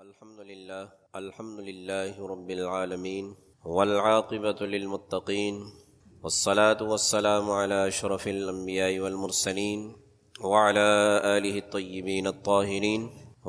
الحمد لله رب العالمين والعاقبة للمتقين والصلاة والسلام على أشرف الأنبياء والمرسلين وعلى آله الطيبين الطاهرين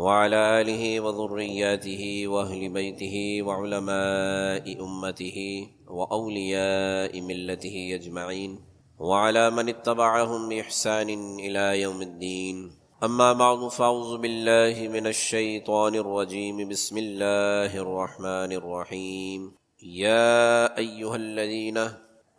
وعلى آله وذرياته وأهل بيته وعلماء أمته وأولياء ملته أجمعين وعلى من اتبعهم بإحسان إلى يوم الدين. أما بعد فأعوذ بالله من الشيطان الرجيم. بسم الله الرحمن الرحيم. يا أيها الذين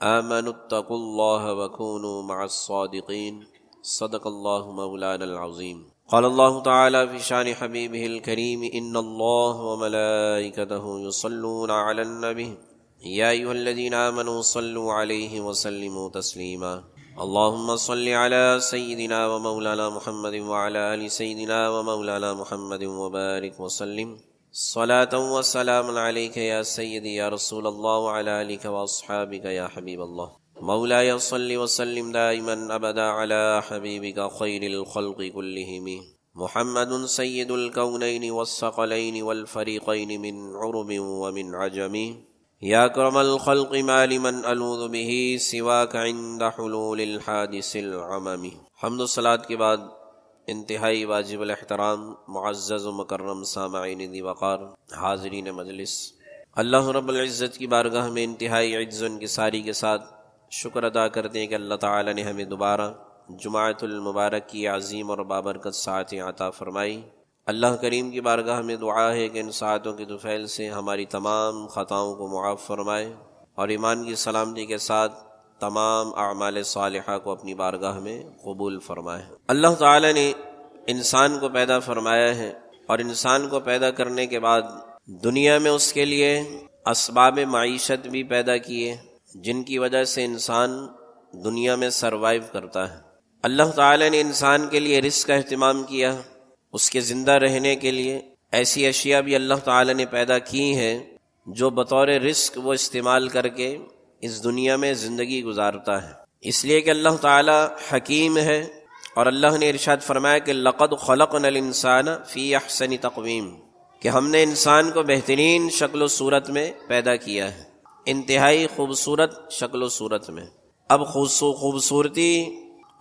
آمنوا اتقوا الله وكونوا مع الصادقين. صدق الله مولانا العظيم. قال الله تعالى في شان حبيبه الكريم: إن الله وملائكته يصلون على النبي يا أيها الذين آمنوا صلوا عليه وسلموا تسليما. اللهم صل على سيدنا ومولانا محمد وعلى آل سيدنا ومولانا محمد وبارك وسلم صلاة وسلام عليك يا سيدي يا رسول الله وعلى آلك وأصحابك يا حبيب الله. مولاي صل وسلم دائما أبدا على حبيبك خير الخلق كلهم محمد سيد الكونين والثقلين والفريقين من عرب ومن عجم. یا اکرم الخلق ما لمن الوذ به سواک عند حلول الحادث العمم. حمد و صلاۃ کے بعد انتہائی واجب الاحترام معزز و مکرم سامعین ذی وقار حاضرین مجلس، اللہ رب العزت کی بارگاہ میں انتہائی عجز و انکساری کے ساتھ شکر ادا کرتے ہیں کہ اللہ تعالی نے ہمیں دوبارہ جمعۃ المبارک کی عظیم اور بابرکت ساعتیں عطا فرمائی. اللہ کریم کی بارگاہ میں دعا ہے کہ ان ساعتوں کے طفیل سے ہماری تمام خطاؤں کو معاف فرمائے اور ایمان کی سلامتی کے ساتھ تمام اعمال صالحہ کو اپنی بارگاہ میں قبول فرمائے. اللہ تعالی نے انسان کو پیدا فرمایا ہے اور انسان کو پیدا کرنے کے بعد دنیا میں اس کے لیے اسباب معیشت بھی پیدا کیے جن کی وجہ سے انسان دنیا میں سروائیو کرتا ہے. اللہ تعالی نے انسان کے لیے رزق کا اہتمام کیا، اس کے زندہ رہنے کے لیے ایسی اشیاء بھی اللہ تعالی نے پیدا کی ہیں جو بطور رزق وہ استعمال کر کے اس دنیا میں زندگی گزارتا ہے. اس لیے کہ اللہ تعالی حکیم ہے اور اللہ نے ارشاد فرمایا کہ لقد خلقنا الانسان فی احسن تقویم، کہ ہم نے انسان کو بہترین شکل و صورت میں پیدا کیا ہے، انتہائی خوبصورت شکل و صورت میں. اب خوبصورتی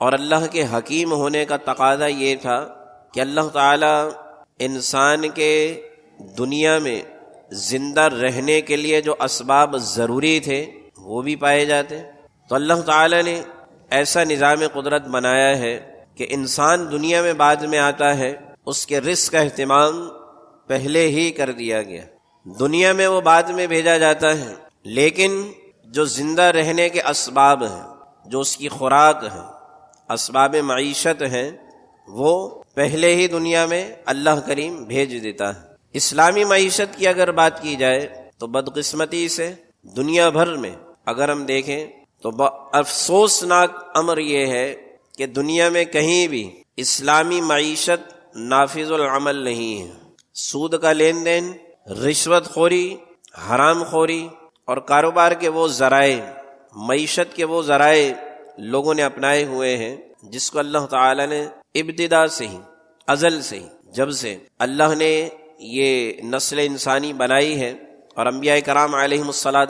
اور اللہ کے حکیم ہونے کا تقاضا یہ تھا کہ اللہ تعالی انسان کے دنیا میں زندہ رہنے کے لیے جو اسباب ضروری تھے وہ بھی پائے جاتے. تو اللہ تعالی نے ایسا نظام قدرت بنایا ہے کہ انسان دنیا میں بعد میں آتا ہے، اس کے رزق کا اہتمام پہلے ہی کر دیا گیا. دنیا میں وہ بعد میں بھیجا جاتا ہے، لیکن جو زندہ رہنے کے اسباب ہیں، جو اس کی خوراک ہے، اسباب معیشت ہیں، وہ پہلے ہی دنیا میں اللہ کریم بھیج دیتا ہے. اسلامی معیشت کی اگر بات کی جائے تو بدقسمتی سے دنیا بھر میں اگر ہم دیکھیں تو افسوسناک امر یہ ہے کہ دنیا میں کہیں بھی اسلامی معیشت نافذ العمل نہیں ہے. سود کا لین دین، رشوت خوری، حرام خوری اور کاروبار کے وہ ذرائع، معیشت کے وہ ذرائع لوگوں نے اپنائے ہوئے ہیں جس کو اللہ تعالی نے ابتدا سے ہی، ازل سے ہی، جب سے اللہ نے یہ نسل انسانی بنائی ہے اور انبیاء کرام علیہم الصلاۃ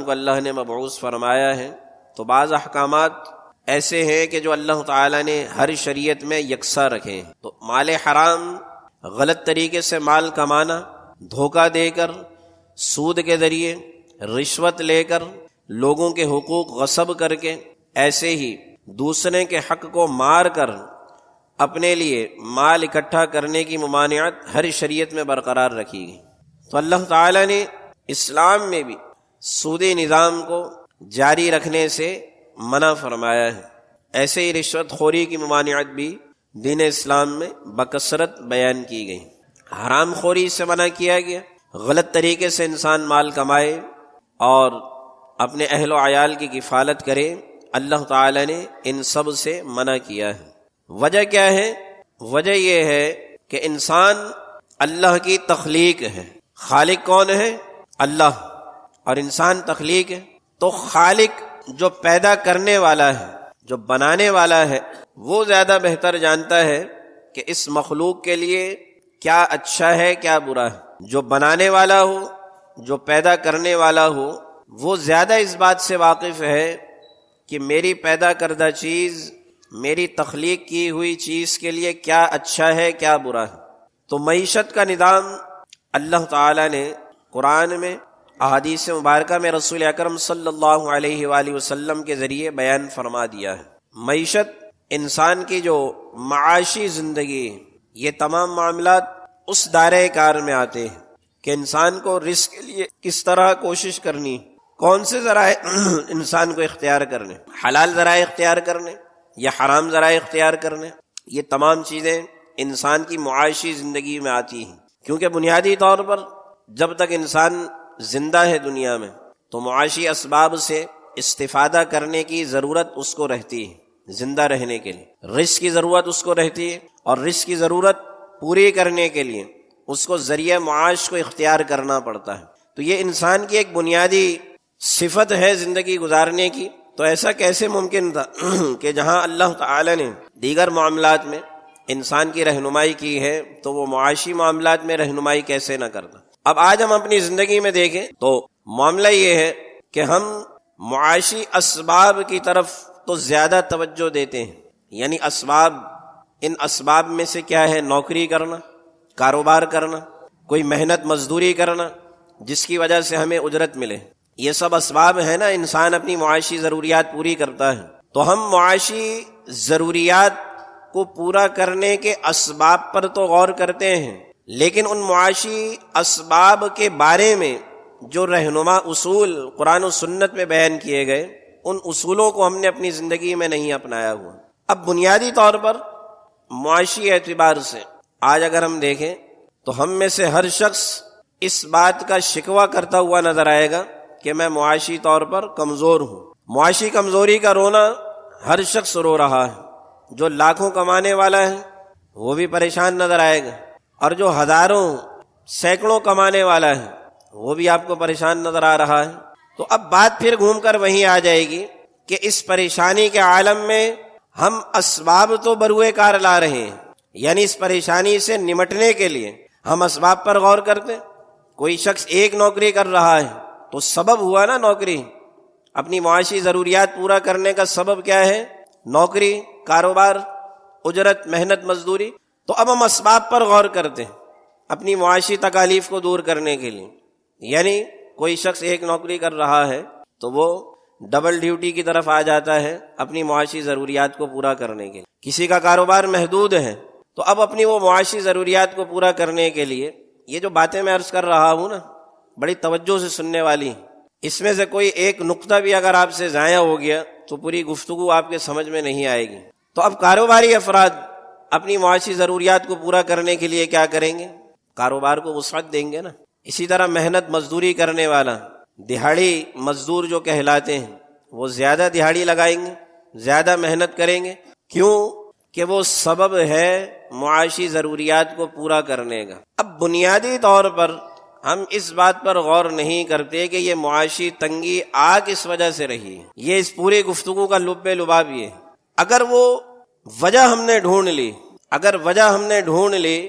کو اللہ نے مبعوث فرمایا ہے، تو بعض احکامات ایسے ہیں کہ جو اللہ تعالی نے ہر شریعت میں یکساں رکھے ہیں. تو مال حرام، غلط طریقے سے مال کمانا، دھوکہ دے کر، سود کے ذریعے، رشوت لے کر، لوگوں کے حقوق غصب کر کے، ایسے ہی دوسرے کے حق کو مار کر اپنے لیے مال اکٹھا کرنے کی ممانعت ہر شریعت میں برقرار رکھی گئی. تو اللہ تعالی نے اسلام میں بھی سودی نظام کو جاری رکھنے سے منع فرمایا ہے. ایسے ہی رشوت خوری کی ممانعت بھی دین اسلام میں بکثرت بیان کی گئی. حرام خوری سے منع کیا گیا، غلط طریقے سے انسان مال کمائے اور اپنے اہل و عیال کی کفالت کرے، اللہ تعالی نے ان سب سے منع کیا ہے. وجہ کیا ہے؟ وجہ یہ ہے کہ انسان اللہ کی تخلیق ہے. خالق کون ہے؟ اللہ. اور انسان تخلیق ہے. تو خالق جو پیدا کرنے والا ہے، جو بنانے والا ہے، وہ زیادہ بہتر جانتا ہے کہ اس مخلوق کے لیے کیا اچھا ہے کیا برا ہے۔ جو بنانے والا ہو، جو پیدا کرنے والا ہو، وہ زیادہ اس بات سے واقف ہے کہ میری پیدا کردہ چیز، میری تخلیق کی ہوئی چیز کے لیے کیا اچھا ہے کیا برا ہے۔ تو معیشت کا نظام اللہ تعالی نے قرآن میں، احادیث مبارکہ میں رسول اکرم صلی اللہ علیہ وآلہ وسلم کے ذریعے بیان فرما دیا ہے۔ معیشت، انسان کی جو معاشی زندگی، یہ تمام معاملات اس دائرۂ کار میں آتے ہیں کہ انسان کو رزق کے لیے کس طرح کوشش کرنی، کون سے ذرائع انسان کو اختیار کرنے، حلال ذرائع اختیار کرنے یا حرام ذرائع اختیار کرنے۔ یہ تمام چیزیں انسان کی معاشی زندگی میں آتی ہیں، کیونکہ بنیادی طور پر جب تک انسان زندہ ہے دنیا میں تو معاشی اسباب سے استفادہ کرنے کی ضرورت اس کو رہتی ہے۔ زندہ رہنے کے لیے رزق کی ضرورت اس کو رہتی ہے، اور رزق کی ضرورت پوری کرنے کے لیے اس کو ذریعہ معاش کو اختیار کرنا پڑتا ہے۔ تو یہ انسان کی ایک بنیادی صفت ہے زندگی گزارنے کی۔ تو ایسا کیسے ممکن تھا کہ جہاں اللہ تعالی نے دیگر معاملات میں انسان کی رہنمائی کی ہے تو وہ معاشی معاملات میں رہنمائی کیسے نہ کرتا۔ اب آج ہم اپنی زندگی میں دیکھیں تو معاملہ یہ ہے کہ ہم معاشی اسباب کی طرف تو زیادہ توجہ دیتے ہیں، یعنی اسباب، ان اسباب میں سے کیا ہے؟ نوکری کرنا، کاروبار کرنا، کوئی محنت مزدوری کرنا جس کی وجہ سے ہمیں اجرت ملے، یہ سب اسباب ہیں نا، انسان اپنی معاشی ضروریات پوری کرتا ہے۔ تو ہم معاشی ضروریات کو پورا کرنے کے اسباب پر تو غور کرتے ہیں، لیکن ان معاشی اسباب کے بارے میں جو رہنما اصول قرآن و سنت میں بیان کیے گئے، ان اصولوں کو ہم نے اپنی زندگی میں نہیں اپنایا ہوا۔ اب بنیادی طور پر معاشی اعتبار سے آج اگر ہم دیکھیں تو ہم میں سے ہر شخص اس بات کا شکوہ کرتا ہوا نظر آئے گا کہ میں معاشی طور پر کمزور ہوں۔ معاشی کمزوری کا رونا ہر شخص رو رہا ہے۔ جو لاکھوں کمانے والا ہے وہ بھی پریشان نظر آئے گا، اور جو ہزاروں سینکڑوں کمانے والا ہے وہ بھی آپ کو پریشان نظر آ رہا ہے۔ تو اب بات پھر گھوم کر وہیں آ جائے گی کہ اس پریشانی کے عالم میں ہم اسباب تو بروئے کار لا رہے ہیں، یعنی اس پریشانی سے نمٹنے کے لیے ہم اسباب پر غور کرتے۔ کوئی شخص ایک نوکری کر رہا ہے تو سبب ہوا نا نوکری، اپنی معاشی ضروریات پورا کرنے کا سبب کیا ہے؟ نوکری، کاروبار، اجرت، محنت مزدوری۔ تو اب ہم اسباب پر غور کرتے ہیں اپنی معاشی تکالیف کو دور کرنے کے لیے، یعنی کوئی شخص ایک نوکری کر رہا ہے تو وہ ڈبل ڈیوٹی کی طرف آ جاتا ہے اپنی معاشی ضروریات کو پورا کرنے کے لیے۔ کسی کا کاروبار محدود ہے تو اب اپنی وہ معاشی ضروریات کو پورا کرنے کے لیے، یہ جو باتیں میں عرض کر رہا ہوں نا، بڑی توجہ سے سننے والی، اس میں سے کوئی ایک نقطہ بھی اگر آپ سے ضائع ہو گیا تو پوری گفتگو آپ کے سمجھ میں نہیں آئے گی۔ تو اب کاروباری افراد اپنی معاشی ضروریات کو پورا کرنے کے لیے کیا کریں گے؟ کاروبار کو وسعت دیں گے نا۔ اسی طرح محنت مزدوری کرنے والا، دہاڑی مزدور جو کہلاتے ہیں، وہ زیادہ دہاڑی لگائیں گے، زیادہ محنت کریں گے۔ کیوں؟ کہ وہ سبب ہے معاشی ضروریات کو پورا کرنے کا۔ اب بنیادی طور پر ہم اس بات پر غور نہیں کرتے کہ یہ معاشی تنگی آ کس وجہ سے رہی ہے۔ یہ اس پوری گفتگو کا لب لباب یہ ہے۔ اگر وہ وجہ ہم نے ڈھونڈ لی، اگر وجہ ہم نے ڈھونڈ لی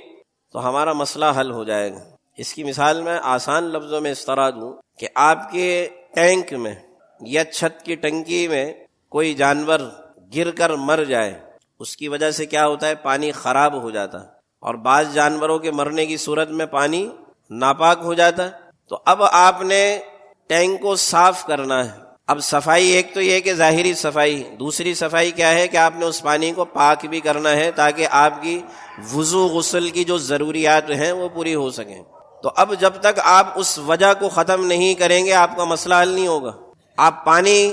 تو ہمارا مسئلہ حل ہو جائے گا۔ اس کی مثال میں آسان لفظوں میں اس طرح دوں کہ آپ کے ٹینک میں یا چھت کی ٹنکی میں کوئی جانور گر کر مر جائے، اس کی وجہ سے کیا ہوتا ہے؟ پانی خراب ہو جاتا ہے، اور بعض جانوروں کے مرنے کی صورت میں پانی ناپاک ہو جاتا ہے۔ تو اب آپ نے ٹینک کو صاف کرنا ہے۔ اب صفائی ایک تو یہ کہ ظاہری صفائی، دوسری صفائی کیا ہے کہ آپ نے اس پانی کو پاک بھی کرنا ہے تاکہ آپ کی وضو غسل کی جو ضروریات ہیں وہ پوری ہو سکیں۔ تو اب جب تک آپ اس وجہ کو ختم نہیں کریں گے آپ کا مسئلہ حل نہیں ہوگا۔ آپ پانی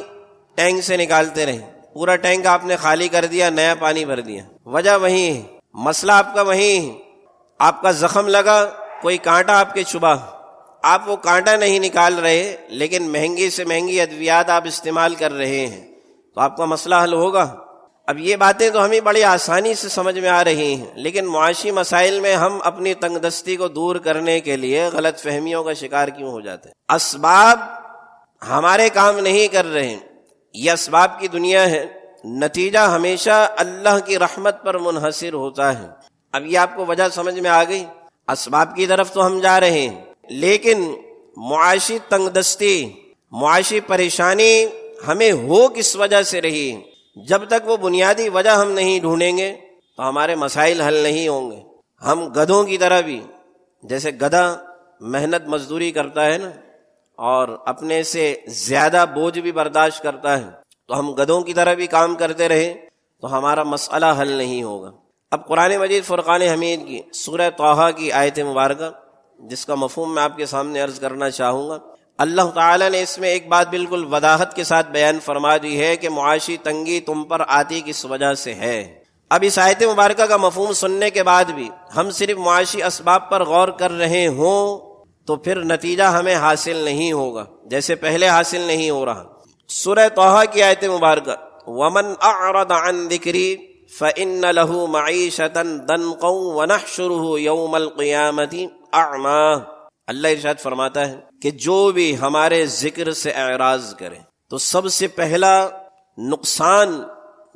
ٹینک سے نکالتے رہیں، پورا ٹینک آپ نے خالی کر دیا، نیا پانی بھر دیا، وجہ وہی ہے، مسئلہ آپ کا وہی ہے۔ آپ کا زخم لگا، کوئی کانٹا آپ کے چبھا، آپ وہ کانٹا نہیں نکال رہے لیکن مہنگی سے مہنگی ادویات آپ استعمال کر رہے ہیں، تو آپ کا مسئلہ حل ہوگا؟ اب یہ باتیں تو ہمیں بڑی آسانی سے سمجھ میں آ رہی ہیں، لیکن معاشی مسائل میں ہم اپنی تنگ دستی کو دور کرنے کے لیے غلط فہمیوں کا شکار کیوں ہو جاتے ہیں؟ اسباب ہمارے کام نہیں کر رہے ہیں، یہ اسباب کی دنیا ہے، نتیجہ ہمیشہ اللہ کی رحمت پر منحصر ہوتا ہے۔ اب یہ آپ کو وجہ سمجھ میں آ گئی؟ اسباب کی طرف تو ہم جا رہے ہیں، لیکن معاشی تنگ دستی، معاشی پریشانی ہمیں ہو کس وجہ سے رہی، جب تک وہ بنیادی وجہ ہم نہیں ڈھونڈیں گے تو ہمارے مسائل حل نہیں ہوں گے۔ ہم گدھوں کی طرح بھی، جیسے گدھا محنت مزدوری کرتا ہے نا اور اپنے سے زیادہ بوجھ بھی برداشت کرتا ہے، تو ہم گدھوں کی طرح بھی کام کرتے رہے تو ہمارا مسئلہ حل نہیں ہوگا۔ اب قرآن مجید فرقان حمید کی سورہ طٰہٰ کی آیت مبارکہ، جس کا مفہوم میں آپ کے سامنے عرض کرنا چاہوں گا، اللہ تعالیٰ نے اس میں ایک بات بالکل وضاحت کے ساتھ بیان فرما دی ہے کہ معاشی تنگی تم پر آتی کس وجہ سے ہے۔ اب اس آیت مبارکہ کا مفہوم سننے کے بعد بھی ہم صرف معاشی اسباب پر غور کر رہے ہوں تو پھر نتیجہ ہمیں حاصل نہیں ہوگا، جیسے پہلے حاصل نہیں ہو رہا۔ سورہ طٰہٰ کی آیت مبارکہ، وَمَنْ أَعْرَضَ عَنْ ذِكْرِي فَإِنَّ لَهُ مَعِيشَةً ضَنْقًا وَنَحْشُرُهُ يَوْمَ الْقِيَامَةِ أَعْمَىٰ۔ اللہ ارشاد فرماتا ہے کہ جو بھی ہمارے ذکر سے اعراض کرے تو سب سے پہلا نقصان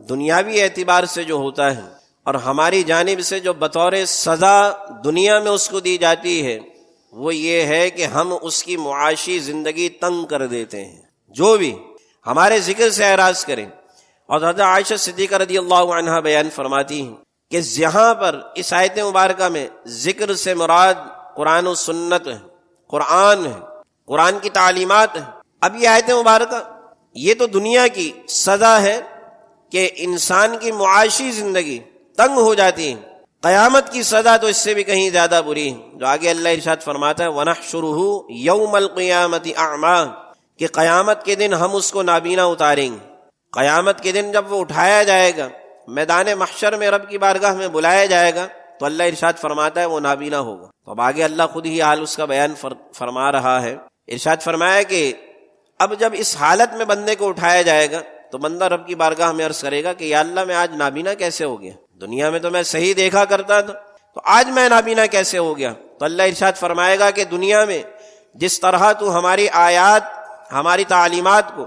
دنیاوی اعتبار سے جو ہوتا ہے اور ہماری جانب سے جو بطور سزا دنیا میں اس کو دی جاتی ہے، وہ یہ ہے کہ ہم اس کی معاشی زندگی تنگ کر دیتے ہیں۔ جو بھی ہمارے ذکر سے اعراض کریں، اور حضرت عائشہ صدیقہ رضی اللہ عنہا بیان فرماتی ہیں کہ یہاں پر اس آیت مبارکہ میں ذکر سے مراد قرآن و سنت ہے، قرآن ہے، قرآن کی تعلیمات ہے۔ اب یہ آیت مبارکہ یہ تو دنیا کی سزا ہے کہ انسان کی معاشی زندگی تنگ ہو جاتی ہے، قیامت کی سزا تو اس سے بھی کہیں زیادہ بری ہے، جو آگے اللہ ارشاد فرماتا ہے وَنَحْشُرُهُ يَوْمَ الْقِيَامَةِ أَعْمَىٰ، کہ قیامت کے دن ہم اس کو نابینا اتاریں گے۔ قیامت کے دن جب وہ اٹھایا جائے گا، میدان محشر میں رب کی بارگاہ میں بلایا جائے گا، تو اللہ ارشاد فرماتا ہے وہ نابینا ہوگا۔ تو اب آگے اللہ خود ہی حال اس کا بیان فرما رہا ہے۔ ارشاد فرمایا کہ اب جب اس حالت میں بندے کو اٹھایا جائے گا تو بندہ رب کی بارگاہ میں عرض کرے گا کہ یا اللہ میں آج نابینا کیسے ہو گیا، دنیا میں تو میں صحیح دیکھا کرتا تھا، تو آج میں نابینا کیسے ہو گیا؟ تو اللہ ارشاد فرمائے گا کہ دنیا میں جس طرح تو ہماری آیات، ہماری تعلیمات کو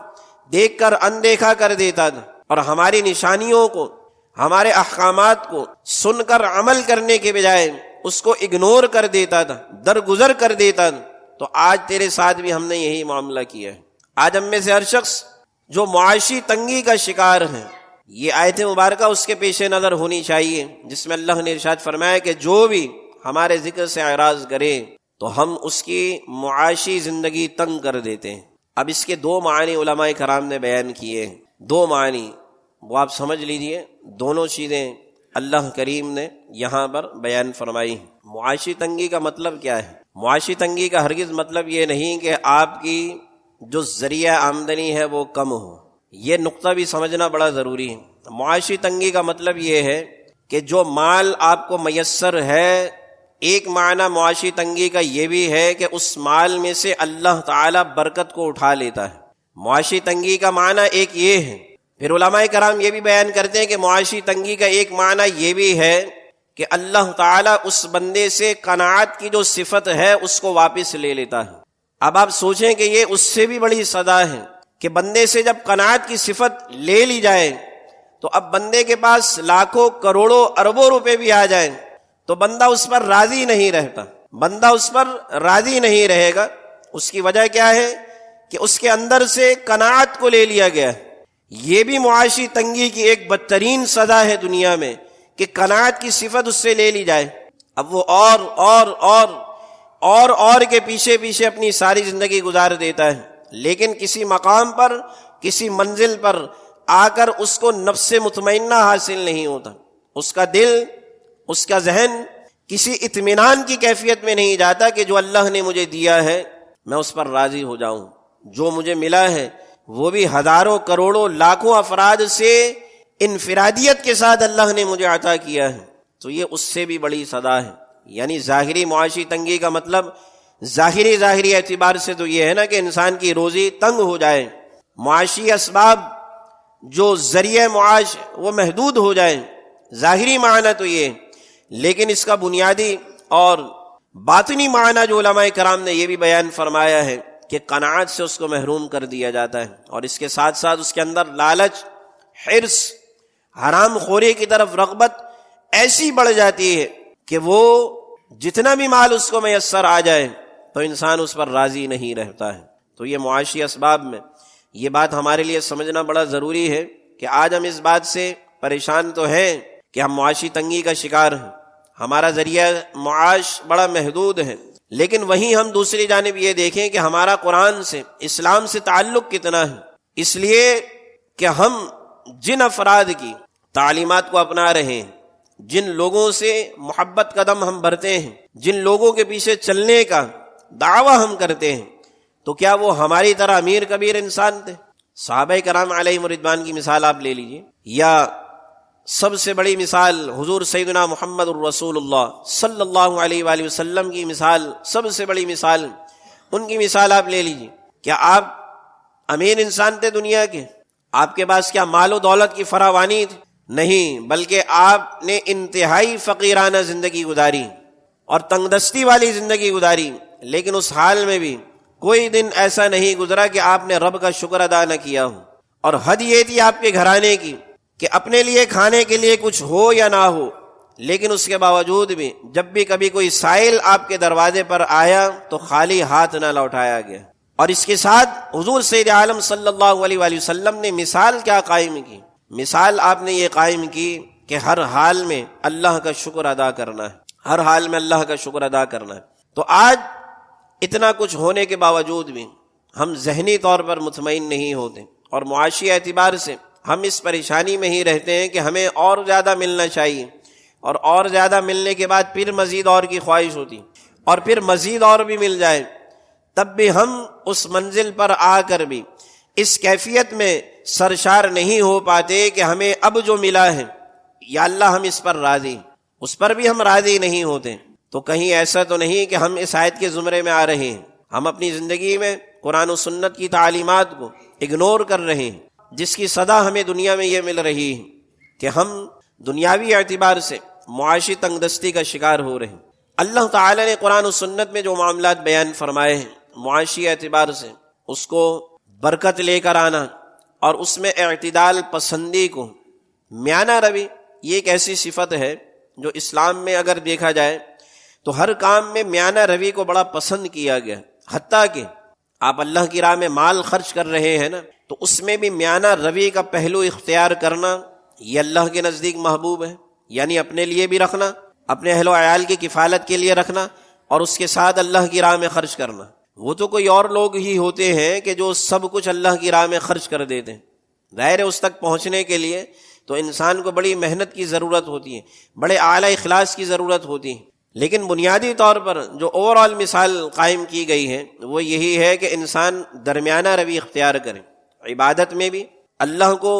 دیکھ کر اندیکھا کر دیتا تھا اور ہماری نشانیوں کو، ہمارے احکامات کو سن کر عمل کرنے کے بجائے اس کو اگنور کر دیتا تھا، درگزر کر دیتا تھا، تو آج تیرے ساتھ بھی ہم نے یہی معاملہ کیا ہے۔ آج ہم میں سے ہر شخص جو معاشی تنگی کا شکار ہے، یہ آیت مبارکہ اس کے پیش نظر ہونی چاہیے، جس میں اللہ نے ارشاد فرمایا کہ جو بھی ہمارے ذکر سے اعراض کرے تو ہم اس کی معاشی زندگی تنگ کر دیتے ہیں۔ اب اس کے دو معنی علماء کرام نے بیان کیے ہیں، دو معنی وہ آپ سمجھ لیجئے، دونوں چیزیں اللہ کریم نے یہاں پر بیان فرمائی۔ معاشی تنگی کا مطلب کیا ہے؟ معاشی تنگی کا ہرگز مطلب یہ نہیں کہ آپ کی جو ذریعہ آمدنی ہے وہ کم ہو، یہ نقطہ بھی سمجھنا بڑا ضروری ہے۔ معاشی تنگی کا مطلب یہ ہے کہ جو مال آپ کو میسر ہے، ایک معنی معاشی تنگی کا یہ بھی ہے کہ اس مال میں سے اللہ تعالیٰ برکت کو اٹھا لیتا ہے۔ معاشی تنگی کا معنی ایک یہ ہے۔ پھر علماء کرام یہ بھی بیان کرتے ہیں کہ معاشی تنگی کا ایک معنی یہ بھی ہے کہ اللہ تعالیٰ اس بندے سے قناعت کی جو صفت ہے اس کو واپس لے لیتا ہے۔ اب آپ سوچیں کہ یہ اس سے بھی بڑی سزا ہے کہ بندے سے جب قناعت کی صفت لے لی جائے تو اب بندے کے پاس لاکھوں کروڑوں اربوں روپے بھی آ جائیں تو بندہ اس پر راضی نہیں رہتا، بندہ اس پر راضی نہیں رہے گا۔ اس کی وجہ کیا ہے کہ اس کے اندر سے قناعت کو لے لیا گیا ہے۔ یہ بھی معاشی تنگی کی ایک بدترین سزا ہے دنیا میں کہ قناعت کی صفت اس سے لے لی جائے۔ اب وہ اور کے پیچھے پیچھے اپنی ساری زندگی گزار دیتا ہے، لیکن کسی مقام پر، کسی منزل پر آ کر اس کو نفس مطمئنہ حاصل نہیں ہوتا، اس کا دل، اس کا ذہن کسی اطمینان کی کیفیت میں نہیں جاتا کہ جو اللہ نے مجھے دیا ہے میں اس پر راضی ہو جاؤں، جو مجھے ملا ہے وہ بھی ہزاروں کروڑوں لاکھوں افراد سے انفرادیت کے ساتھ اللہ نے مجھے عطا کیا ہے، تو یہ اس سے بھی بڑی سزا ہے۔ یعنی ظاہری معاشی تنگی کا مطلب ظاہری اعتبار سے تو یہ ہے نا کہ انسان کی روزی تنگ ہو جائے، معاشی اسباب جو ذریعہ معاش وہ محدود ہو جائیں، ظاہری معنی تو یہ، لیکن اس کا بنیادی اور باطنی معنی جو علماء کرام نے یہ بھی بیان فرمایا ہے کہ قناعت سے اس کو محروم کر دیا جاتا ہے، اور اس کے ساتھ ساتھ اس کے اندر لالچ، حرص، حرام خوری کی طرف رغبت ایسی بڑھ جاتی ہے کہ وہ جتنا بھی مال اس کو میسر آ جائے تو انسان اس پر راضی نہیں رہتا ہے۔ تو یہ معاشی اسباب میں یہ بات ہمارے لیے سمجھنا بڑا ضروری ہے کہ آج ہم اس بات سے پریشان تو ہیں کہ ہم معاشی تنگی کا شکار ہیں، ہمارا ذریعہ معاش بڑا محدود ہے، لیکن وہیں ہم دوسری جانب یہ دیکھیں کہ ہمارا قرآن سے، اسلام سے تعلق کتنا ہے، اس لیے کہ ہم جن افراد کی تعلیمات کو اپنا رہے ہیں، جن لوگوں سے محبت قدم ہم بھرتے ہیں، جن لوگوں کے پیچھے چلنے کا دعویٰ ہم کرتے ہیں، تو کیا وہ ہماری طرح امیر کبیر انسان تھے؟ صحابہ کرام علیہم رضوان کی مثال آپ لے لیجئے، یا سب سے بڑی مثال حضور سیدنا محمد الرسول اللہ صلی اللہ علیہ وآلہ وسلم کی مثال، سب سے بڑی مثال، ان کی مثال آپ لے لیجئے۔ کیا آپ امیر انسان تھے دنیا کے؟ آپ کے پاس کیا مال و دولت کی فراوانی تھی؟ نہیں، بلکہ آپ نے انتہائی فقیرانہ زندگی گزاری اور تنگ دستی والی زندگی گزاری، لیکن اس حال میں بھی کوئی دن ایسا نہیں گزرا کہ آپ نے رب کا شکر ادا نہ کیا ہو۔ اور حد یہ تھی آپ کے گھرانے کی کہ اپنے لیے کھانے کے لیے کچھ ہو یا نہ ہو، لیکن اس کے باوجود بھی جب بھی کبھی کوئی سائل آپ کے دروازے پر آیا تو خالی ہاتھ نہ لوٹایا گیا۔ اور اس کے ساتھ حضور سید عالم صلی اللہ علیہ وآلہ وسلم نے مثال کیا قائم کی؟ مثال آپ نے یہ قائم کی کہ ہر حال میں اللہ کا شکر ادا کرنا ہے، ہر حال میں اللہ کا شکر ادا کرنا ہے۔ تو آج اتنا کچھ ہونے کے باوجود بھی ہم ذہنی طور پر مطمئن نہیں ہوتے، اور معاشی اعتبار سے ہم اس پریشانی میں ہی رہتے ہیں کہ ہمیں اور زیادہ ملنا چاہیے، اور زیادہ ملنے کے بعد پھر مزید اور کی خواہش ہوتی، اور پھر مزید اور بھی مل جائے، تب بھی ہم اس منزل پر آ کر بھی اس کیفیت میں سرشار نہیں ہو پاتے کہ ہمیں اب جو ملا ہے یا اللہ ہم اس پر راضی، اس پر بھی ہم راضی نہیں ہوتے۔ تو کہیں ایسا تو نہیں کہ ہم اس آیت کے زمرے میں آ رہے ہیں، ہم اپنی زندگی میں قرآن و سنت کی تعلیمات کو اگنور کر رہے ہیں، جس کی صدا ہمیں دنیا میں یہ مل رہی ہے کہ ہم دنیاوی اعتبار سے معاشی تنگ دستی کا شکار ہو رہے ہیں۔ اللہ تعالی نے قرآن و سنت میں جو معاملات بیان فرمائے ہیں معاشی اعتبار سے، اس کو برکت لے کر آنا اور اس میں اعتدال پسندی کو، میانہ روی، یہ ایک ایسی صفت ہے جو اسلام میں اگر دیکھا جائے تو ہر کام میں میانہ روی کو بڑا پسند کیا گیا، حتیٰ کہ آپ اللہ کی راہ میں مال خرچ کر رہے ہیں نا، تو اس میں بھی میانہ روی کا پہلو اختیار کرنا یہ اللہ کے نزدیک محبوب ہے، یعنی اپنے لیے بھی رکھنا، اپنے اہل و عیال کی کفالت کے لیے رکھنا، اور اس کے ساتھ اللہ کی راہ میں خرچ کرنا۔ وہ تو کوئی اور لوگ ہی ہوتے ہیں کہ جو سب کچھ اللہ کی راہ میں خرچ کر دیتے ہیں، ظاہر ہے اس تک پہنچنے کے لیے تو انسان کو بڑی محنت کی ضرورت ہوتی ہے، بڑے اعلیٰ اخلاص کی ضرورت ہوتی ہے، لیکن بنیادی طور پر جو اوور آل مثال قائم کی گئی ہے وہ یہی ہے کہ انسان درمیانہ روی اختیار کرے۔ عبادت میں بھی اللہ کو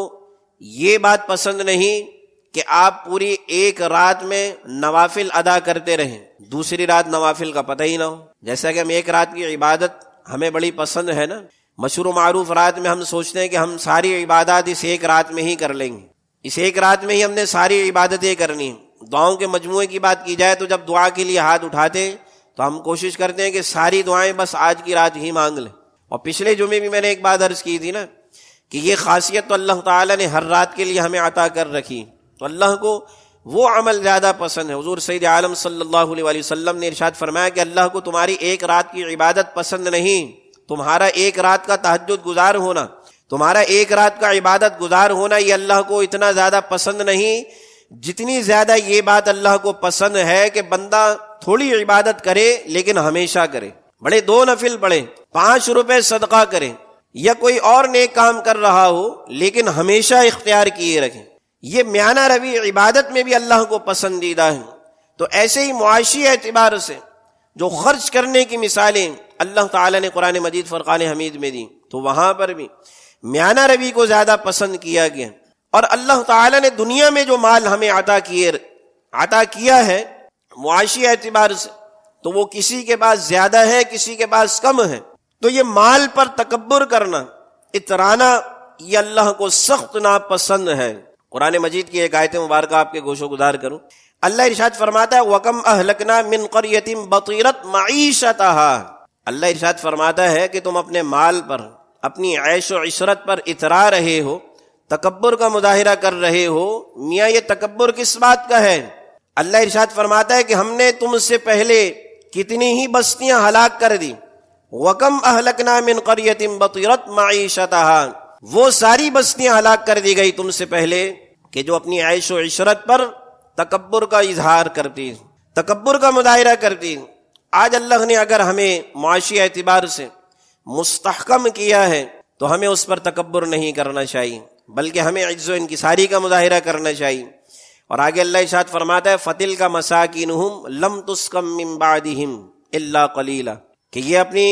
یہ بات پسند نہیں کہ آپ پوری ایک رات میں نوافل ادا کرتے رہیں، دوسری رات نوافل کا پتہ ہی نہ ہو۔ جیسا کہ ہم ایک رات کی عبادت ہمیں بڑی پسند ہے نا، مشہور و معروف رات میں ہم سوچتے ہیں کہ ہم ساری عبادات اس ایک رات میں ہی کر لیں گے، اس ایک رات میں ہی ہم نے ساری عبادتیں کرنی ہیں۔ دعاؤں کے مجموعے کی بات کی جائے تو جب دعا کے لیے ہاتھ اٹھاتے ہیں تو ہم کوشش کرتے ہیں کہ ساری دعائیں بس آج کی رات ہی مانگ لیں۔ اور پچھلے جمعے بھی میں نے ایک بات عرض کی تھی نا کہ یہ خاصیت تو اللہ تعالیٰ نے ہر رات کے لیے ہمیں عطا کر رکھی، تو اللہ کو وہ عمل زیادہ پسند ہے۔ حضور سید عالم صلی اللہ علیہ وآلہ وسلم نے ارشاد فرمایا کہ اللہ کو تمہاری ایک رات کی عبادت پسند نہیں، تمہارا ایک رات کا تہجد گزار ہونا، تمہارا ایک رات کا عبادت گزار ہونا یہ اللہ کو اتنا زیادہ پسند نہیں جتنی زیادہ یہ بات اللہ کو پسند ہے کہ بندہ تھوڑی عبادت کرے لیکن ہمیشہ کرے، بڑے 2 نفل پڑھے، 5 روپے صدقہ کرے، یا کوئی اور نیک کام کر رہا ہو لیکن ہمیشہ اختیار کیے رکھیں۔ یہ میانہ روی عبادت میں بھی اللہ کو پسندیدہ ہے۔ تو ایسے ہی معاشی اعتبار سے جو خرچ کرنے کی مثالیں اللہ تعالیٰ نے قرآن مجید فرقان حمید میں دی، تو وہاں پر بھی میانہ روی کو زیادہ پسند کیا گیا۔ اور اللہ تعالیٰ نے دنیا میں جو مال ہمیں عطا کیا ہے معاشی اعتبار سے، تو وہ کسی کے پاس زیادہ ہے، کسی کے پاس کم ہے، تو یہ مال پر تکبر کرنا، اترانا، یہ اللہ کو سخت ناپسند ہے۔ قرآن مجید کی ایک آیت مبارکہ آپ کے گوش و گزار کروں، اللہ ارشاد فرماتا ہے وَكَمْ أَهْلَكْنَا مِنْ قَرْيَةٍ بَطِرَتْ مَعِيشَتَهَا، اللہ ارشاد فرماتا ہے کہ تم اپنے مال پر، اپنی عیش و عشرت پر اترا رہے ہو، تکبر کا مظاہرہ کر رہے ہو۔ میاں یہ تکبر کس بات کا ہے؟ اللہ ارشاد فرماتا ہے کہ ہم نے تم سے پہلے کتنی ہی بستیاں ہلاک کر دی. وَكَمْ أَهْلَكْنَا مِنْ قَرْيَةٍ بَطِرَتْ مَعِيشَتَهَا، وہ ساری بستیاں ہلاک کر دی گئی تم سے پہلے کہ جو اپنی عیش و عشرت پر تکبر کا اظہار کرتی، تکبر کا مظاہرہ کرتی. آج اللہ نے اگر ہمیں معاشی اعتبار سے مستحکم کیا ہے تو ہمیں اس پر تکبر نہیں کرنا چاہیے، بلکہ ہمیں عجز و انکساری کا مظاہرہ کرنا چاہیے. اور آگے اللہ ارشاد فرماتا ہے فَتِلْكَ مَسَاكِنُهُمْ لَمْ تُسْكَن مِّن بَعْدِهِمْ إِلَّا قَلِيلًا، کہ یہ اپنی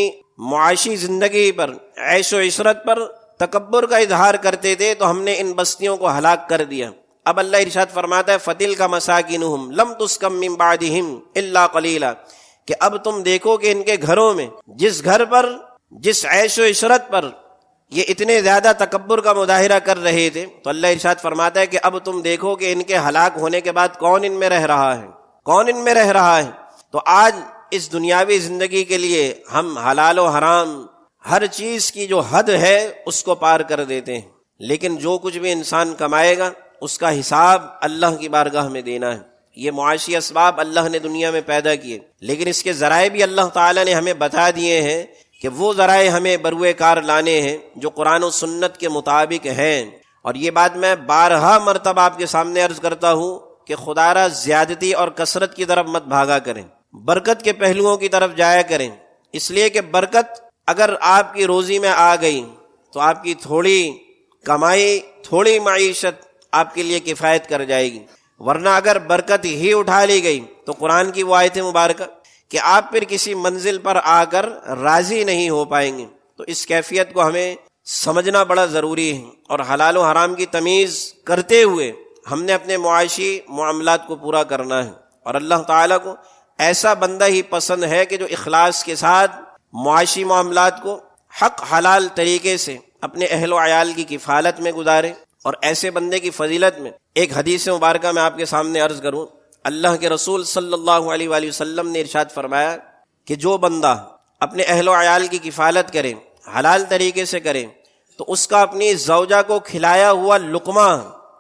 معاشی زندگی پر، عیش و عشرت پر تکبر کا اظہار کرتے تھے تو ہم نے ان بستیوں کو ہلاک کر دیا. اب اللہ ارشاد فرماتا ہے فَتِلْكَ مَسَاكِنُهُمْ لَمْ تُسْكَن مِّن بَعْدِهِمْ إِلَّا قَلِيلًا، کہ اب تم دیکھو کہ ان کے گھروں میں، جس گھر پر، جس عیش و عشرت پر یہ اتنے زیادہ تکبر کا مظاہرہ کر رہے تھے، تو اللہ ارشاد فرماتا ہے کہ اب تم دیکھو کہ ان کے ہلاک ہونے کے بعد کون ان میں رہ رہا ہے، کون ان میں رہ رہا ہے. تو آج اس دنیاوی زندگی کے لیے ہم حلال و حرام ہر چیز کی جو حد ہے اس کو پار کر دیتے ہیں، لیکن جو کچھ بھی انسان کمائے گا اس کا حساب اللہ کی بارگاہ میں دینا ہے. یہ معاشی اسباب اللہ نے دنیا میں پیدا کیے، لیکن اس کے ذرائع بھی اللہ تعالیٰ نے ہمیں بتا دیے ہیں کہ وہ ذرائع ہمیں بروئے کار لانے ہیں جو قرآن و سنت کے مطابق ہیں. اور یہ بات میں بارہا مرتبہ آپ کے سامنے عرض کرتا ہوں کہ خدا را زیادتی اور کثرت کی طرف مت بھاگا کریں، برکت کے پہلوؤں کی طرف جایا کریں. اس لیے کہ برکت اگر آپ کی روزی میں آ گئی تو آپ کی تھوڑی کمائی، تھوڑی معیشت آپ کے لیے کفایت کر جائے گی. ورنہ اگر برکت ہی اٹھا لی گئی تو قرآن کی وہ آیت مبارکہ کہ آپ پھر کسی منزل پر آ کر راضی نہیں ہو پائیں گے. تو اس کیفیت کو ہمیں سمجھنا بڑا ضروری ہے، اور حلال و حرام کی تمیز کرتے ہوئے ہم نے اپنے معاشی معاملات کو پورا کرنا ہے. اور اللہ تعالیٰ کو ایسا بندہ ہی پسند ہے کہ جو اخلاص کے ساتھ معاشی معاملات کو حق حلال طریقے سے اپنے اہل و عیال کی کفالت میں گزارے. اور ایسے بندے کی فضیلت میں ایک حدیث مبارکہ میں آپ کے سامنے عرض کروں. اللہ کے رسول صلی اللہ علیہ وآلہ وسلم نے ارشاد فرمایا کہ جو بندہ اپنے اہل و عیال کی کفالت کرے، حلال طریقے سے کرے، تو اس کا اپنی زوجہ کو کھلایا ہوا لقمہ،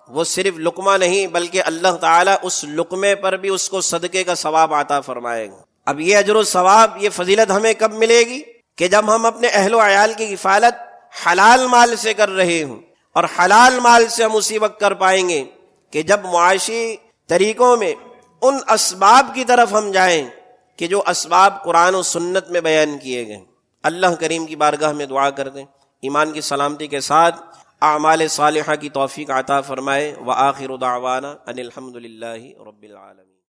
وہ صرف لقمہ نہیں بلکہ اللہ تعالیٰ اس لقمے پر بھی اس کو صدقے کا ثواب عطا فرمائے گا. اب یہ اجر و ثواب، یہ فضیلت ہمیں کب ملے گی؟ کہ جب ہم اپنے اہل و عیال کی کفالت حلال مال سے کر رہے ہوں. اور حلال مال سے ہم اسی وقت کر پائیں گے کہ جب معاشی طریقوں میں ان اسباب کی طرف ہم جائیں کہ جو اسباب قرآن و سنت میں بیان کیے گئے. اللہ کریم کی بارگاہ میں دعا کر دیں ایمان کی سلامتی کے ساتھ اعمال صالحہ کی توفیق عطا فرمائے. وآخر دعوانا ان الحمد للہ رب العالمین.